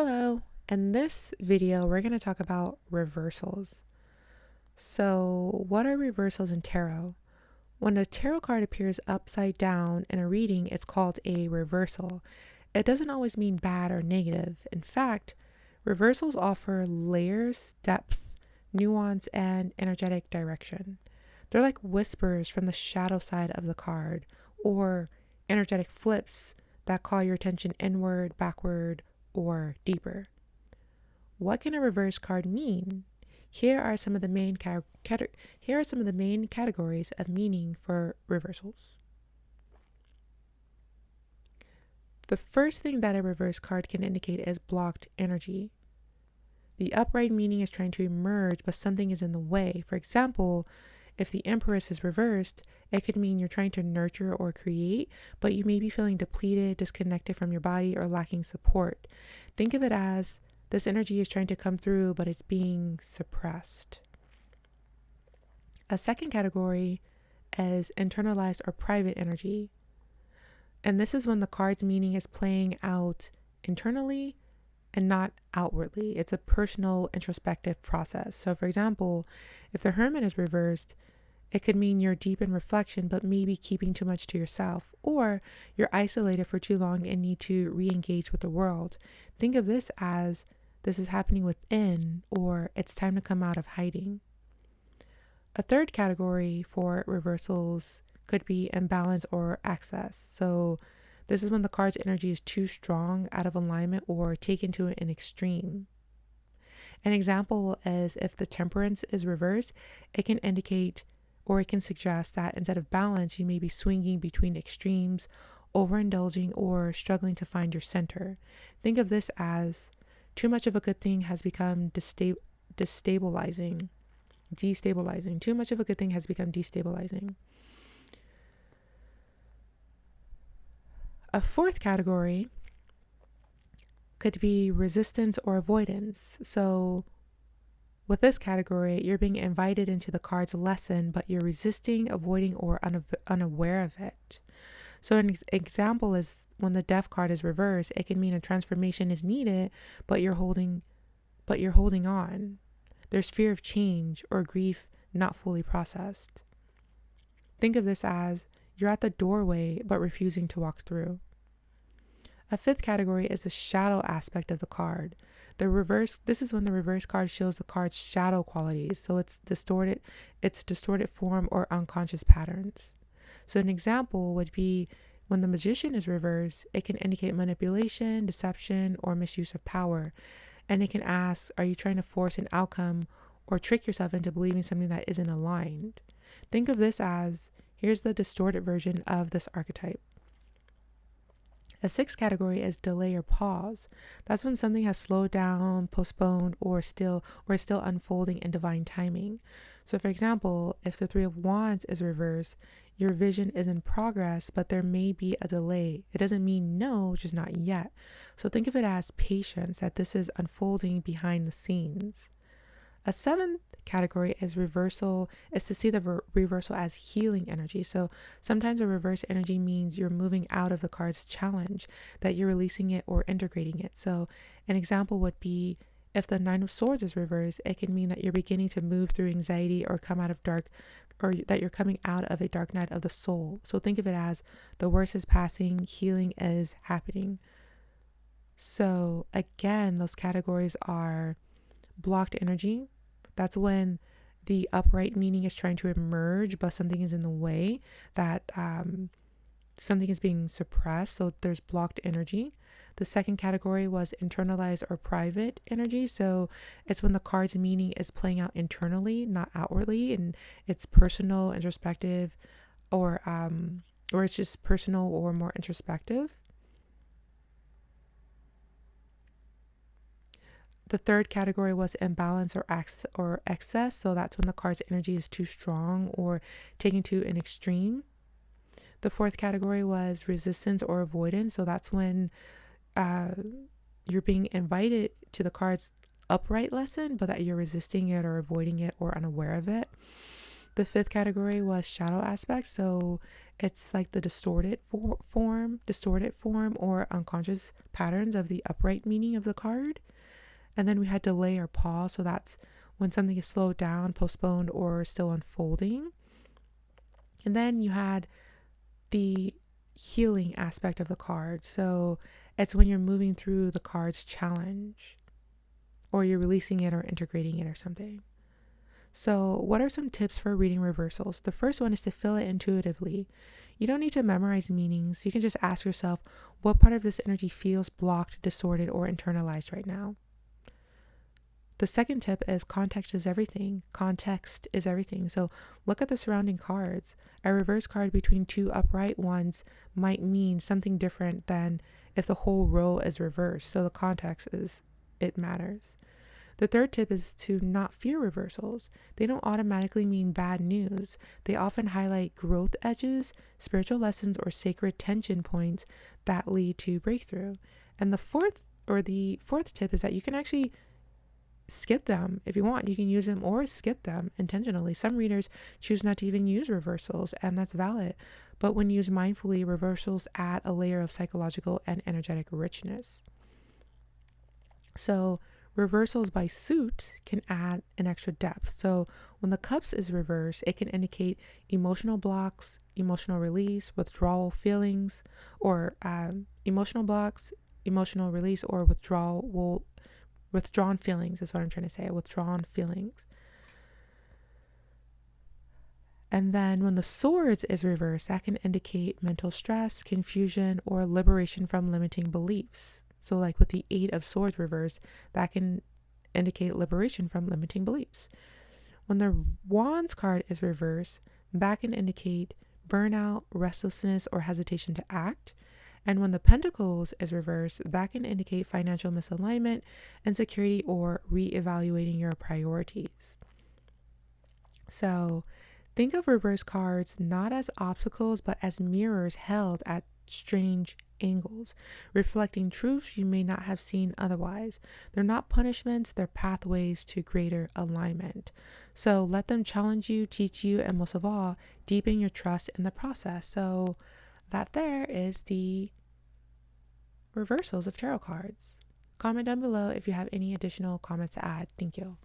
Hello. In this video, we're going to talk about reversals. So, what are reversals in tarot? When a tarot card appears upside down in a reading, it's called a reversal. It doesn't always mean bad or negative. In fact, reversals offer layers, depth, nuance, and energetic direction. They're like whispers from the shadow side of the card, or energetic flips that call your attention inward, backward, or deeper. What can a reverse card mean? Here are some of the main categories of meaning for reversals. The first thing that a reverse card can indicate is blocked energy. The upright meaning is trying to emerge, but something is in the way. For example, if the Empress is reversed, it could mean you're trying to nurture or create, but you may be feeling depleted, disconnected from your body, or lacking support. Think of it as this energy is trying to come through, but it's being suppressed. A second category is internalized or private energy. And this is when the card's meaning is playing out internally and not outwardly. It's a personal introspective process. So for example, if the Hermit is reversed, it could mean you're deep in reflection, but maybe keeping too much to yourself, or you're isolated for too long and need to re-engage with the world. Think of this as this is happening within, or it's time to come out of hiding. A third category for reversals could be imbalance or excess. So this is when the card's energy is too strong, out of alignment, or taken to an extreme. An example is if the Temperance is reversed, it can indicate or it can suggest that instead of balance, you may be swinging between extremes, overindulging, or struggling to find your center. Think of this as too much of a good thing has become destabilizing. Too much of a good thing has become destabilizing. A fourth category could be resistance or avoidance. So with this category, you're being invited into the card's lesson, but you're resisting, avoiding, or unaware of it. So an example is when the Death card is reversed, it can mean a transformation is needed, but you're holding on. There's fear of change or grief not fully processed. Think of this as you're at the doorway, but refusing to walk through. A fifth category is the shadow aspect of the card. This is when the reverse card shows the card's shadow qualities. So it's distorted form or unconscious patterns. So an example would be when the Magician is reversed, it can indicate manipulation, deception, or misuse of power. And it can ask, are you trying to force an outcome or trick yourself into believing something that isn't aligned? Think of this as, here's the distorted version of this archetype. A sixth category is delay or pause. That's when something has slowed down, postponed, or is still unfolding in divine timing. So for example, if the Three of Wands is reversed, your vision is in progress, but there may be a delay. It doesn't mean no, just not yet. So think of it as patience, that this is unfolding behind the scenes. A seventh category is to see the reversal as healing energy. So sometimes a reverse energy means you're moving out of the card's challenge, that you're releasing it or integrating it. So an example would be if the Nine of Swords is reversed, it can mean that you're beginning to move through anxiety or that you're coming out of a dark night of the soul. So think of it as the worst is passing, healing is happening. So again, those categories are blocked energy. That's when the upright meaning is trying to emerge, but something is in the way, that something is being suppressed. So there's blocked energy. The second category was internalized or private energy. So it's when the card's meaning is playing out internally, not outwardly, and it's personal, introspective, or it's just personal or more introspective. The third category was imbalance or excess. So that's when the card's energy is too strong or taken to an extreme. The fourth category was resistance or avoidance. So that's when you're being invited to the card's upright lesson, but that you're resisting it or avoiding it or unaware of it. The fifth category was shadow aspects. So it's like the distorted form or unconscious patterns of the upright meaning of the card. And then we had delay or pause. So that's when something is slowed down, postponed, or still unfolding. And then you had the healing aspect of the card. So it's when you're moving through the card's challenge, or you're releasing it or integrating it or something. So, what are some tips for reading reversals? The first one is to feel it intuitively. You don't need to memorize meanings. You can just ask yourself, what part of this energy feels blocked, distorted, or internalized right now? The second tip is context is everything. Context is everything. So look at the surrounding cards. A reverse card between two upright ones might mean something different than if the whole row is reversed. So the context is, it matters. The third tip is to not fear reversals. They don't automatically mean bad news. They often highlight growth edges, spiritual lessons, or sacred tension points that lead to breakthrough. And the fourth tip is that you can actually skip them if you want. You can use them or skip them intentionally. Some readers choose not to even use reversals, and that's valid. But when used mindfully, reversals add a layer of psychological and energetic richness. So reversals by suit can add an extra depth. So when the cups is reversed, it can indicate emotional blocks, emotional release, withdrawal feelings, or emotional blocks, emotional release, or withdrawn feelings is what I'm trying to say. Withdrawn feelings. And then when the swords is reversed, that can indicate mental stress, confusion, or liberation from limiting beliefs. So like with the 8 of Swords reversed, that can indicate liberation from limiting beliefs. When the Wands card is reversed, that can indicate burnout, restlessness, or hesitation to act. And when the Pentacles is reversed, that can indicate financial misalignment, insecurity, or reevaluating your priorities. So think of reverse cards not as obstacles, but as mirrors held at strange angles, reflecting truths you may not have seen otherwise. They're not punishments, they're pathways to greater alignment. So let them challenge you, teach you, and most of all, deepen your trust in the process. So that there is the reversals of tarot cards. Comment down below if you have any additional comments to add. Thank you.